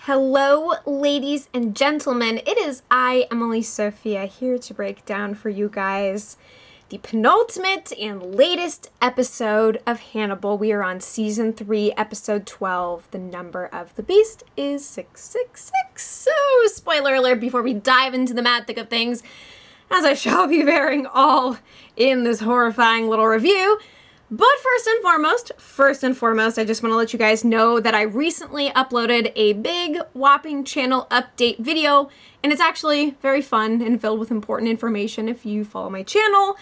Hello, ladies and gentlemen. It is I, Emily Sophia, here to break down for you guys the penultimate and latest episode of Hannibal. We are on season 3, episode 12. The number of the beast is 666. So, spoiler alert before we dive into the mad thick of things, as I shall be bearing all in this horrifying little review. But first and foremost, I just want to let you guys know that I recently uploaded a big, whopping channel update video, and it's actually very fun and filled with important information if you follow my channel.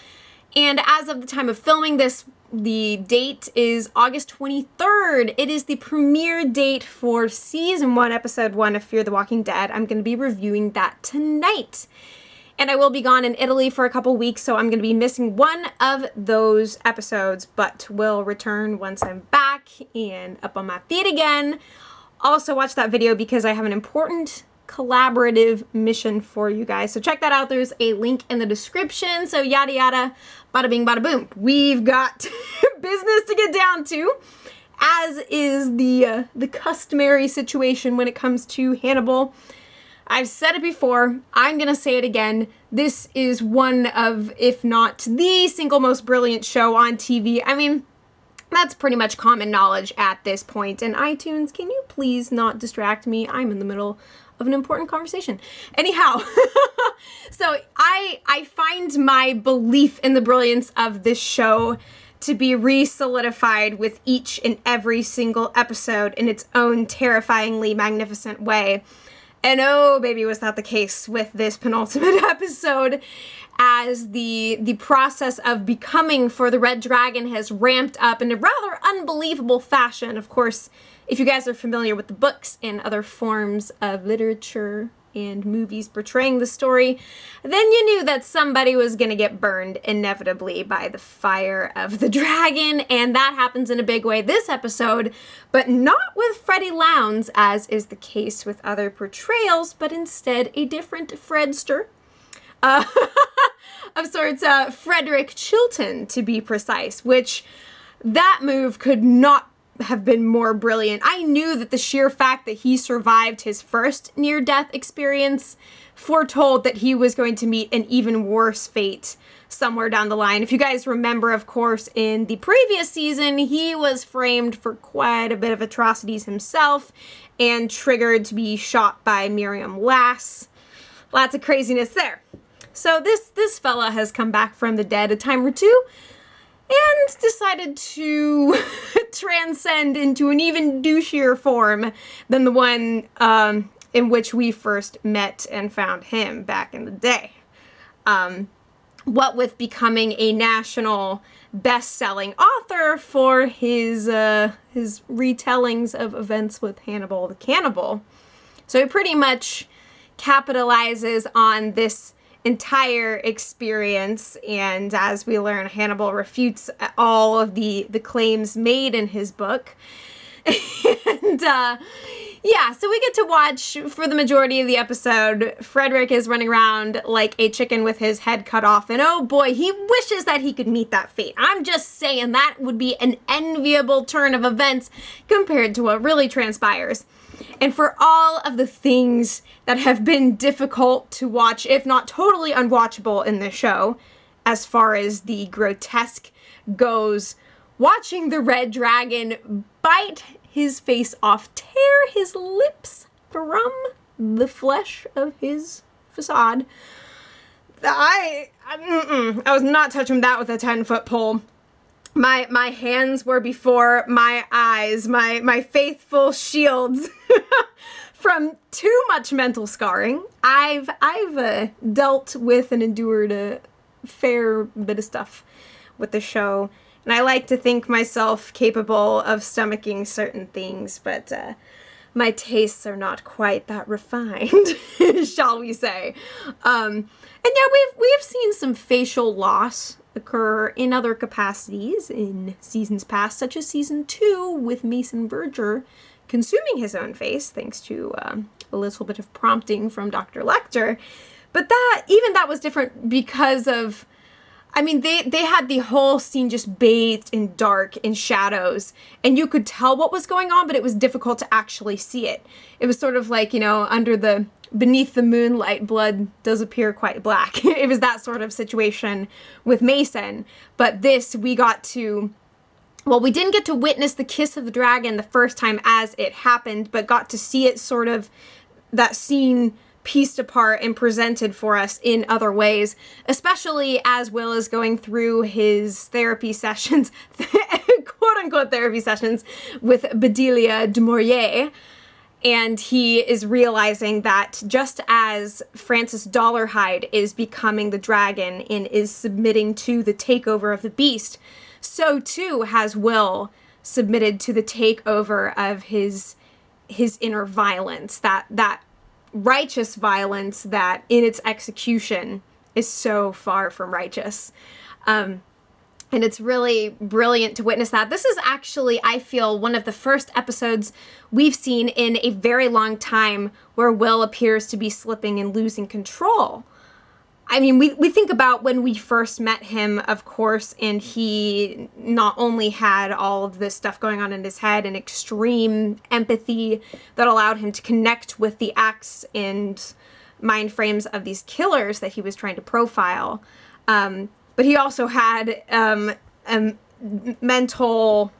And as of the time of filming this, the date is August 23rd. It is the premiere date for Season 1, Episode 1 of Fear the Walking Dead. I'm going to be reviewing that tonight. And I will be gone in Italy for a couple weeks, so I'm going to be missing one of those episodes, but will return once I'm back and up on my feet again. Also watch that video because I have an important collaborative mission for you guys. So check that out. There's a link in the description. So yada yada, bada bing, bada boom. We've got business to get down to, as is the customary situation when it comes to Hannibal. I've said it before, I'm gonna say it again, this is one of, if not the single most brilliant show on TV. I mean, that's pretty much common knowledge at this point. And iTunes, can you please not distract me? I'm in the middle of an important conversation. Anyhow, so I find my belief in the brilliance of this show to be re-solidified with each and every single episode in its own terrifyingly magnificent way. And oh, baby, was that the case with this penultimate episode, as the process of becoming for the Red Dragon has ramped up in a rather unbelievable fashion. Of course, if you guys are familiar with the books and other forms of literature and movies portraying the story, then you knew that somebody was going to get burned inevitably by the fire of the dragon, and that happens in a big way this episode, but not with Freddie Lounds, as is the case with other portrayals, but instead a different Fredster. Of sorts, Frederick Chilton, to be precise, which that move could not have been more brilliant. I knew that the sheer fact that he survived his first near-death experience foretold that he was going to meet an even worse fate somewhere down the line. If you guys remember, of course, in the previous season, he was framed for quite a bit of atrocities himself and triggered to be shot by Miriam Lass. Lots of craziness there. So this fella has come back from the dead a time or two and decided to transcend into an even douchier form than the one in which we first met and found him back in the day. What with becoming a national best-selling author for his retellings of events with Hannibal the Cannibal. So he pretty much capitalizes on this entire experience, and as we learn, Hannibal refutes all of the claims made in his book. And yeah, so we get to watch for the majority of the episode, Frederick is running around like a chicken with his head cut off, and oh boy, he wishes that he could meet that fate. I'm just saying that would be an enviable turn of events compared to what really transpires. And for all of the things that have been difficult to watch, if not totally unwatchable in the show, as far as the grotesque goes, watching the Red Dragon bite his face off, tear his lips from the flesh of his facade, I was not touching that with a 10-foot pole. My hands were before my eyes, my faithful shields from too much mental scarring. I've dealt with and endured a fair bit of stuff with the show, and I like to think myself capable of stomaching certain things, but my tastes are not quite that refined, shall we say. And yeah, we've seen some facial loss occur in other capacities in seasons past, such as season 2 with Mason Verger consuming his own face, thanks to a little bit of prompting from Dr. Lecter. But that was different because of I mean, they had the whole scene just bathed in dark, in shadows, and you could tell what was going on, but it was difficult to actually see it. It was sort of like, beneath the moonlight, blood does appear quite black. It was that sort of situation with Mason. But this, we didn't get to witness the kiss of the dragon the first time as it happened, but got to see it sort of, that scene pieced apart and presented for us in other ways, especially as Will is going through his therapy sessions, quote-unquote therapy sessions, with Bedelia du Maurier, and he is realizing that just as Francis Dollarhide is becoming the dragon and is submitting to the takeover of the beast, so too has Will submitted to the takeover of his inner violence, that righteous violence that in its execution is so far from righteous. And it's really brilliant to witness that. This is actually, I feel, one of the first episodes we've seen in a very long time where Will appears to be slipping and losing control. I mean, we think about when we first met him, of course, and he not only had all of this stuff going on in his head and extreme empathy that allowed him to connect with the acts and mind frames of these killers that he was trying to profile, but he also had a mental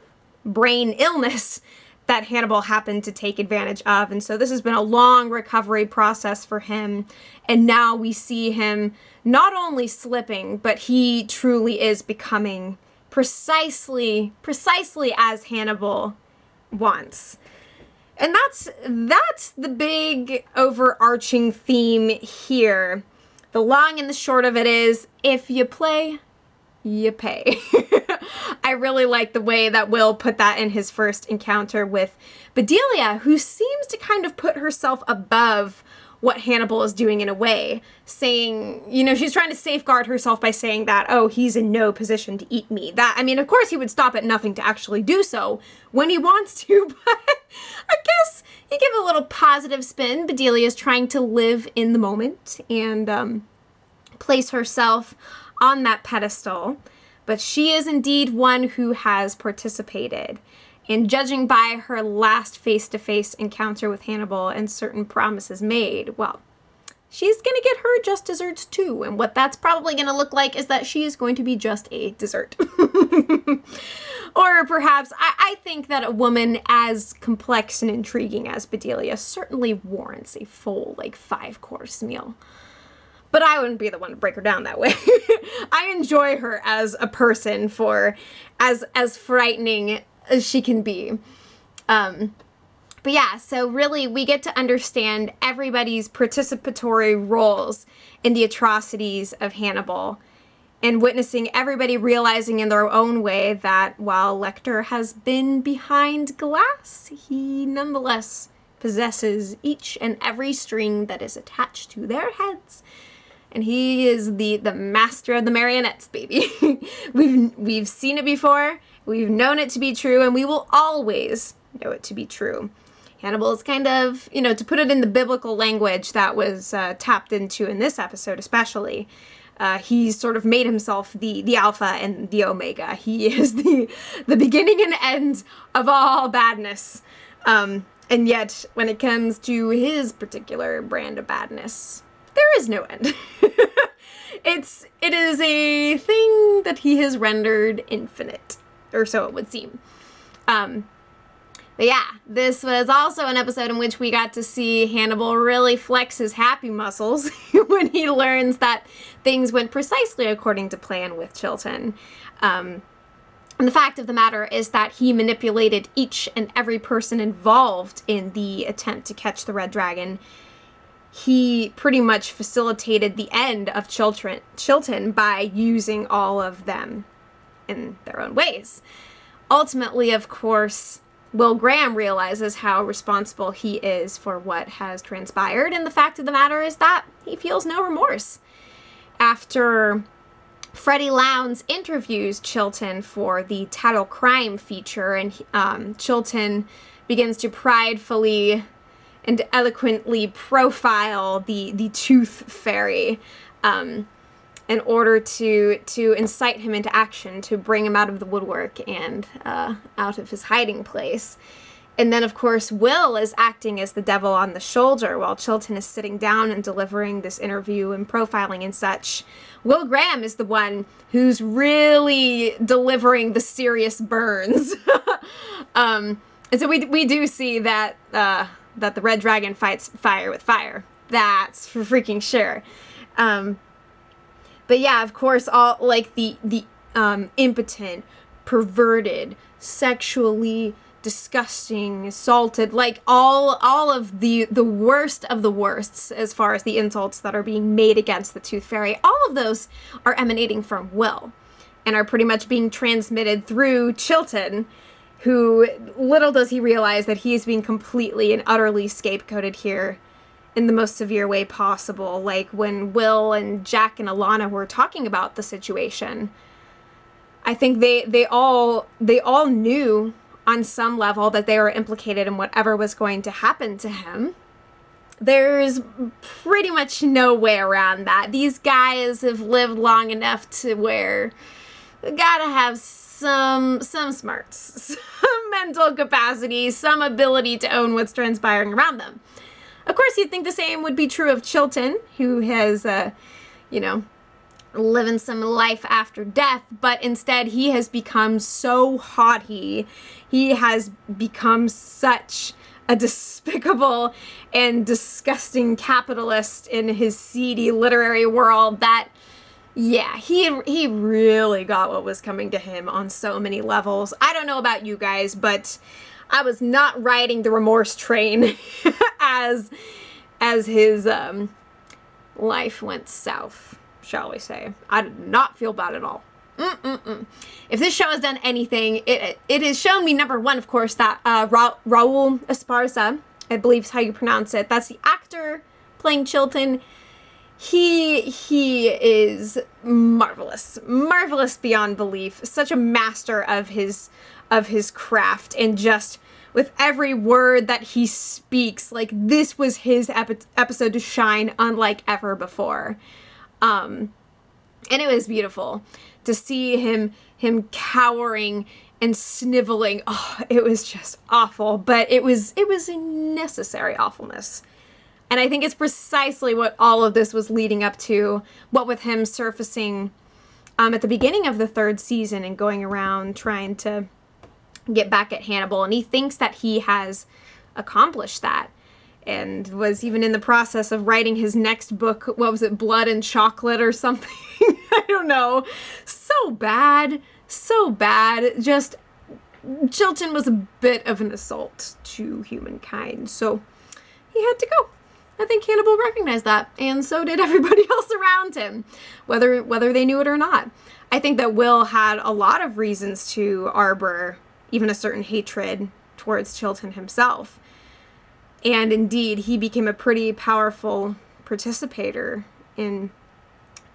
brain illness that Hannibal happened to take advantage of. And so this has been a long recovery process for him. And now we see him not only slipping, but he truly is becoming precisely as Hannibal wants. And that's the big overarching theme here. The long and the short of it is, if you play, you pay. I really like the way that Will put that in his first encounter with Bedelia, who seems to kind of put herself above what Hannibal is doing in a way, saying, she's trying to safeguard herself by saying that, oh, he's in no position to eat me. That, I mean, of course he would stop at nothing to actually do so when he wants to, but I guess you give a little positive spin. Bedelia is trying to live in the moment and place herself on that pedestal, but she is indeed one who has participated. And judging by her last face-to-face encounter with Hannibal and certain promises made, well, she's gonna get her just desserts too. And what that's probably gonna look like is that she is going to be just a dessert. Or perhaps, I think that a woman as complex and intriguing as Bedelia certainly warrants a full, 5-course meal. But I wouldn't be the one to break her down that way. I enjoy her as a person for as frightening as she can be. But yeah, so really we get to understand everybody's participatory roles in the atrocities of Hannibal, and witnessing everybody realizing in their own way that while Lecter has been behind glass, he nonetheless possesses each and every string that is attached to their heads. And he is the master of the marionettes, baby. We've seen it before, we've known it to be true, and we will always know it to be true. Hannibal is kind of, to put it in the biblical language that was tapped into in this episode especially, he's sort of made himself the alpha and the omega. He is the beginning and end of all badness. And yet, when it comes to his particular brand of badness, there is no end. It is a thing that he has rendered infinite, or so it would seem. But yeah, this was also an episode in which we got to see Hannibal really flex his happy muscles when he learns that things went precisely according to plan with Chilton. And the fact of the matter is that he manipulated each and every person involved in the attempt to catch the Red Dragon. He pretty much facilitated the end of Chilton by using all of them in their own ways. Ultimately, of course, Will Graham realizes how responsible he is for what has transpired, and the fact of the matter is that he feels no remorse. After Freddie Lowndes interviews Chilton for the Tattle Crime feature, and Chilton begins to pridefully and eloquently profile the Tooth Fairy. in order to incite him into action, to bring him out of the woodwork and out of his hiding place. And then, of course, Will is acting as the devil on the shoulder while Chilton is sitting down and delivering this interview and profiling and such. Will Graham is the one who's really delivering the serious burns. And so we do see that that the Red Dragon fights fire with fire. That's for freaking sure. But yeah, of course, all like the impotent, perverted, sexually disgusting, assaulted, like all of the worst of the worsts as far as the insults that are being made against the Tooth Fairy, all of those are emanating from Will and are pretty much being transmitted through Chilton, who little does he realize that he is being completely and utterly scapegoated here in the most severe way possible. Like when Will and Jack and Alana were talking about the situation, I think they all knew on some level that they were implicated in whatever was going to happen to him. There's pretty much no way around that. These guys have lived long enough to where they gotta have some smarts, some mental capacity, some ability to own what's transpiring around them. Of course, you'd think the same would be true of Chilton, who has, living some life after death, but instead he has become so haughty. He has become such a despicable and disgusting capitalist in his seedy literary world that, yeah, he really got what was coming to him on so many levels. I don't know about you guys, but I was not riding the remorse train as his life went south, shall we say. I did not feel bad at all. If this show has done anything, it has shown me, number one, of course, that Raul Esparza, I believe is how you pronounce it, that's the actor playing Chilton. He is marvelous beyond belief. Such a master of his craft, and just with every word that he speaks, like this was his episode to shine unlike ever before. And it was beautiful to see him cowering and sniveling. Oh, it was just awful, but it was a necessary awfulness. And I think it's precisely what all of this was leading up to, what with him surfacing at the beginning of the third season and going around trying to get back at Hannibal. And he thinks that he has accomplished that, and was even in the process of writing his next book. What was it, Blood and Chocolate or something? I don't know. So bad. Just, Chilton was a bit of an assault to humankind, so he had to go. I think Hannibal recognized that, and so did everybody else around him, whether they knew it or not. I think that Will had a lot of reasons to arbor even a certain hatred towards Chilton himself. And indeed, he became a pretty powerful participator in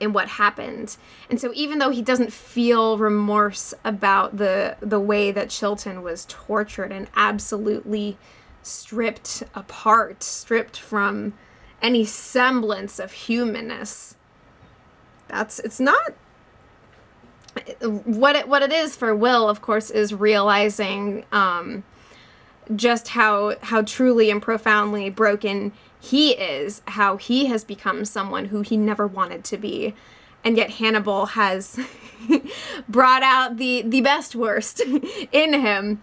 what happened. And so even though he doesn't feel remorse about the way that Chilton was tortured and absolutely stripped apart, stripped from any semblance of humanness, it's not what it is for Will, of course, is realizing just how truly and profoundly broken he is, how he has become someone who he never wanted to be. And yet Hannibal has brought out the best worst in him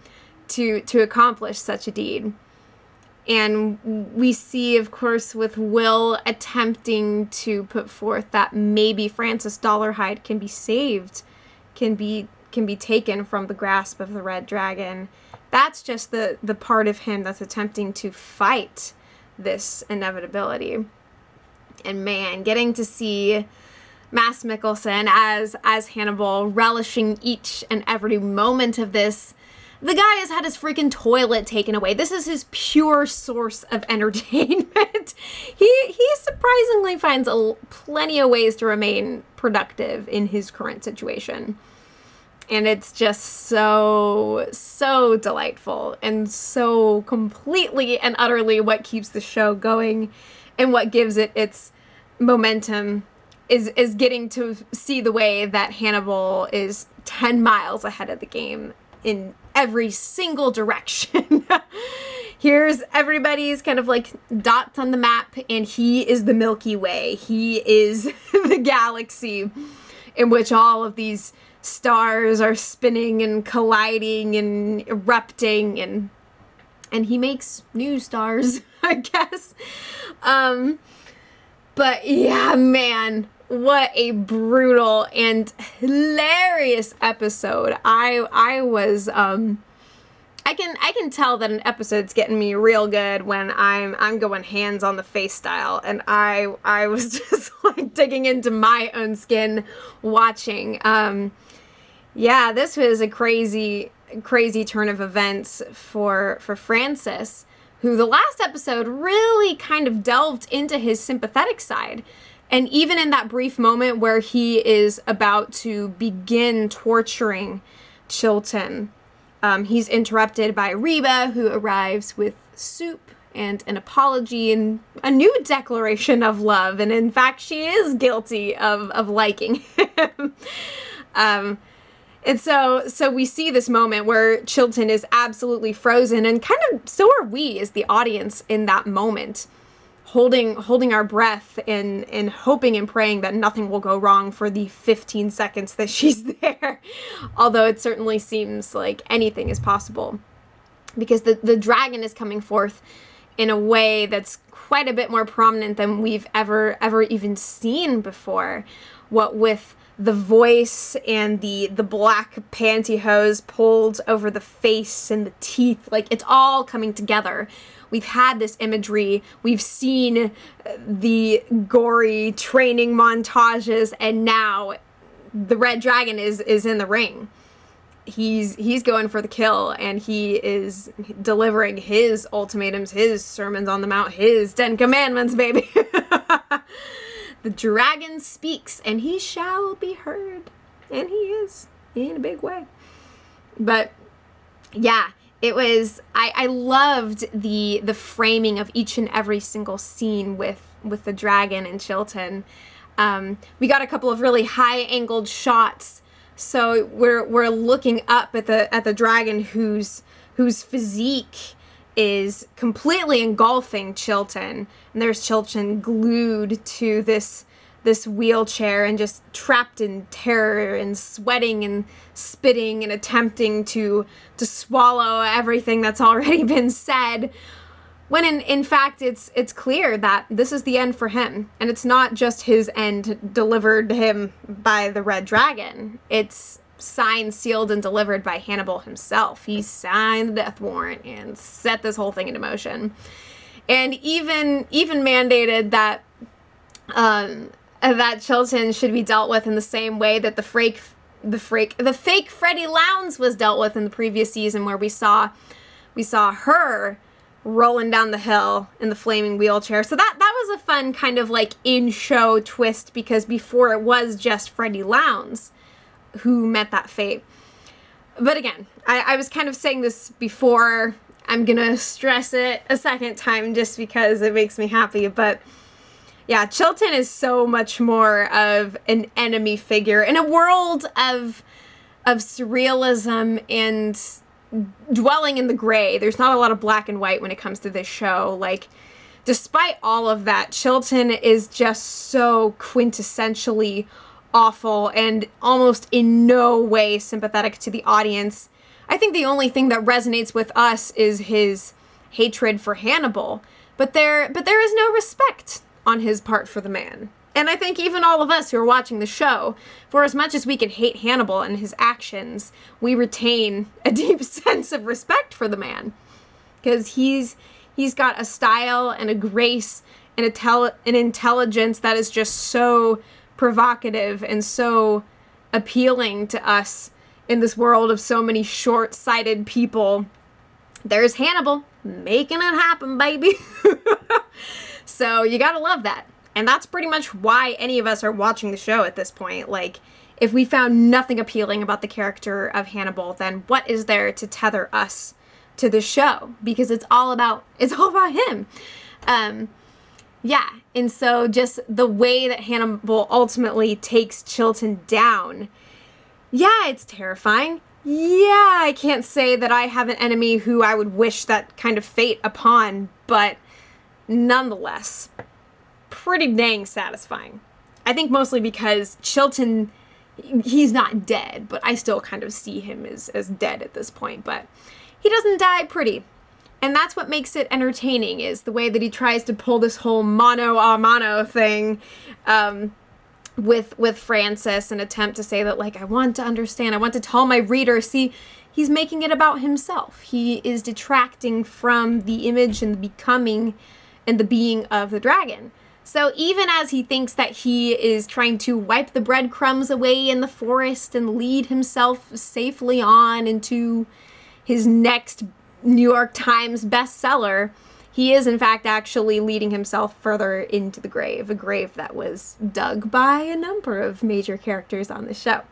to accomplish such a deed. And we see, of course, with Will attempting to put forth that maybe Francis Dollarhide can be saved, can be taken from the grasp of the Red Dragon. That's just the part of him that's attempting to fight this inevitability. And man, getting to see Mads Mikkelsen as Hannibal, relishing each and every moment of this. The guy has had his freaking toilet taken away. This is his pure source of entertainment. He surprisingly finds plenty of ways to remain productive in his current situation. And it's just so delightful, and so completely and utterly what keeps the show going and what gives it its momentum is getting to see the way that Hannibal is 10 miles ahead of the game in every single direction. Here's everybody's kind of like dots on the map, and he is the Milky Way. He is the galaxy in which all of these stars are spinning and colliding and erupting, and he makes new stars, I guess. But yeah, man, what a brutal and hilarious episode. I was I can tell that an episode's getting me real good when I'm going hands on the face style, and I was just like digging into my own skin watching. Yeah, this was a crazy turn of events for Francis, who the last episode really kind of delved into his sympathetic side. And even in that brief moment where he is about to begin torturing Chilton, he's interrupted by Reba, who arrives with soup and an apology and a new declaration of love. And in fact, she is guilty of liking him. And so we see this moment where Chilton is absolutely frozen, and kind of so are we as the audience in that moment, holding our breath and hoping and praying that nothing will go wrong for the 15 seconds that she's there. Although it certainly seems like anything is possible, because the dragon is coming forth in a way that's quite a bit more prominent than we've ever even seen before. What with the voice and the black pantyhose pulled over the face and the teeth, like it's all coming together. We've had this imagery, we've seen the gory training montages, and now the red dragon is in the ring. He's going for the kill, and he is delivering his ultimatums, his sermons on the mount, his 10 commandments, baby. The dragon speaks, and he shall be heard. And he is, in a big way. But, yeah, it was, I loved the framing of each and every single scene with the dragon and Chilton. We got a couple of really high-angled shots, so we're looking up at the dragon whose physique is completely engulfing Chilton, and there's Chilton glued to this wheelchair and just trapped in terror and sweating and spitting and attempting to swallow everything that's already been said, when in fact it's clear that this is the end for him, and it's not just his end delivered to him by the red dragon. It's signed, sealed, and delivered by Hannibal himself. He signed the death warrant and set this whole thing into motion, and even mandated that that Chilton should be dealt with in the same way that the fake Freddie Lowndes was dealt with in the previous season, where we saw her rolling down the hill in the flaming wheelchair. So that was a fun kind of like in-show twist, because before it was just Freddie Lowndes who met that fate. But again, I was kind of saying this before. I'm gonna stress it a second time just because it makes me happy. But yeah, Chilton is so much more of an enemy figure in a world of surrealism and dwelling in the gray. There's not a lot of black and white when it comes to this show. Like, despite all of that, Chilton is just so quintessentially awful and almost in no way sympathetic to the audience. I think the only thing that resonates with us is his hatred for Hannibal, but there is no respect on his part for the man. And I think even all of us who are watching the show, for as much as we can hate Hannibal and his actions, we retain a deep sense of respect for the man, because he's got a style and a grace and an intelligence that is just so provocative and so appealing to us in this world of so many short-sighted people. There's Hannibal making it happen, baby. So you gotta love that. And that's pretty much why any of us are watching the show at this point. Like, if we found nothing appealing about the character of Hannibal, then what is there to tether us to the show? Because it's all about him. Yeah, and so just the way that Hannibal ultimately takes Chilton down, yeah, it's terrifying. Yeah, I can't say that I have an enemy who I would wish that kind of fate upon, but nonetheless, pretty dang satisfying. I think mostly because Chilton, he's not dead, but I still kind of see him as dead at this point, but he doesn't die pretty. And that's what makes it entertaining, is the way that he tries to pull this whole mano a mano thing with Francis, and attempt to say that, like, I want to understand, I want to tell my reader, see, he's making it about himself. He is detracting from the image and the becoming and the being of the dragon. So even as he thinks that he is trying to wipe the breadcrumbs away in the forest and lead himself safely on into his next New York Times bestseller, he is in fact actually leading himself further into the grave, a grave that was dug by a number of major characters on the show.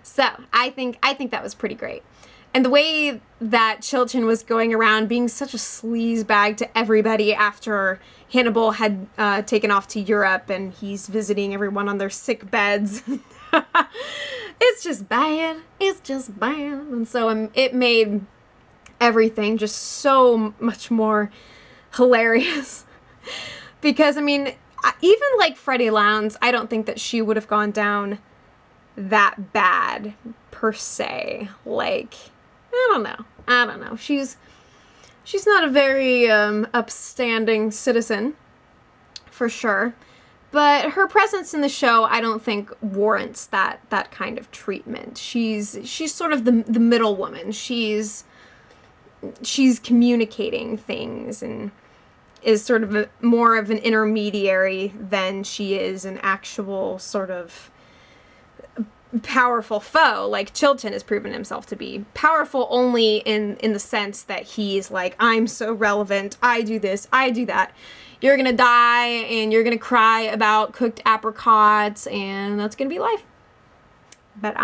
So I think that was pretty great. And the way that Chilton was going around being such a sleazebag to everybody after Hannibal had taken off to Europe and he's visiting everyone on their sick beds. It's just bad. It's just bad. And so it made everything just so much more hilarious. Because, I mean, even like Freddie Lowndes, I don't think that she would have gone down that bad, per se. Like, I don't know. She's not a very upstanding citizen, for sure. But her presence in the show, I don't think warrants that kind of treatment. She's sort of the middle woman. She's communicating things and is sort of more of an intermediary than she is an actual sort of powerful foe. Like Chilton has proven himself to be powerful only in the sense that he's like, I'm so relevant, I do this, I do that. You're gonna die and you're gonna cry about cooked apricots and that's gonna be life. But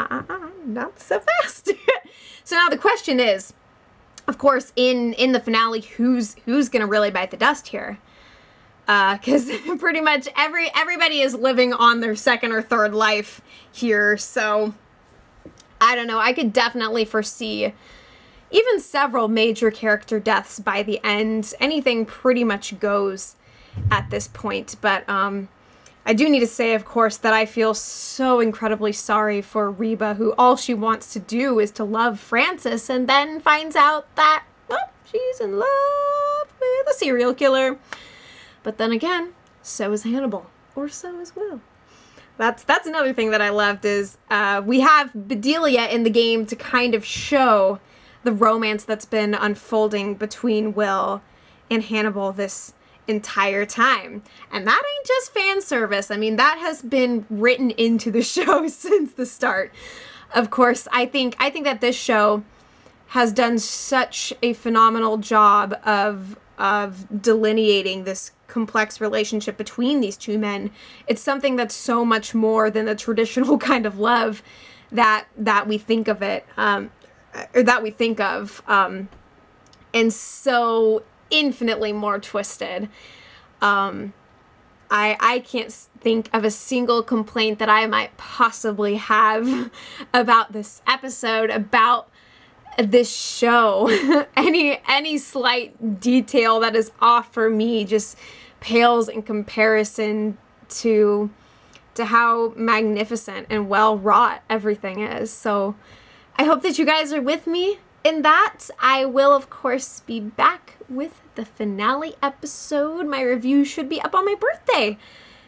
not so fast. So now the question is, of course, in the finale, who's gonna really bite the dust here? Because pretty much everybody is living on their second or third life here, so I don't know. I could definitely foresee even several major character deaths by the end. Anything pretty much goes at this point, but I do need to say, of course, that I feel so incredibly sorry for Reba, who all she wants to do is to love Francis, and then finds out that, oh, she's in love with a serial killer. But then again, so is Hannibal, or so is Will. That's another thing that I loved is we have Bedelia in the game to kind of show the romance that's been unfolding between Will and Hannibal this entire time. And that ain't just fan service. I mean, that has been written into the show since the start. Of course, I think that this show has done such a phenomenal job of delineating this complex relationship between these two men. It's something that's so much more than the traditional kind of love that we think of it, or that we think of, and so infinitely more twisted. I can't think of a single complaint that I might possibly have about this episode, about this show. Any slight detail that is off for me just pales in comparison to how magnificent and well wrought everything is. So I hope that you guys are with me in that. I will, of course, be back with the finale episode. My review should be up on my birthday.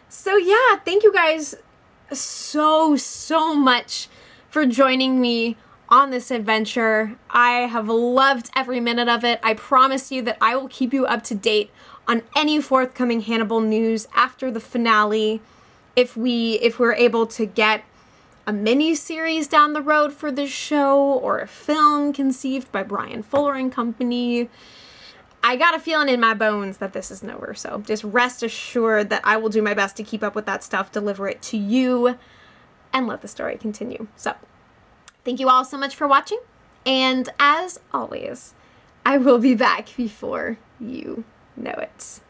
So yeah, thank you guys so much for joining me on this adventure. I have loved every minute of it. I promise you that I will keep you up to date on any forthcoming Hannibal news after the finale. If we're able to get a mini-series down the road for this show, or a film conceived by Brian Fuller and company, I got a feeling in my bones that this isn't over. So just rest assured that I will do my best to keep up with that stuff, deliver it to you, and let the story continue. So thank you all so much for watching, and as always, I will be back before you know it.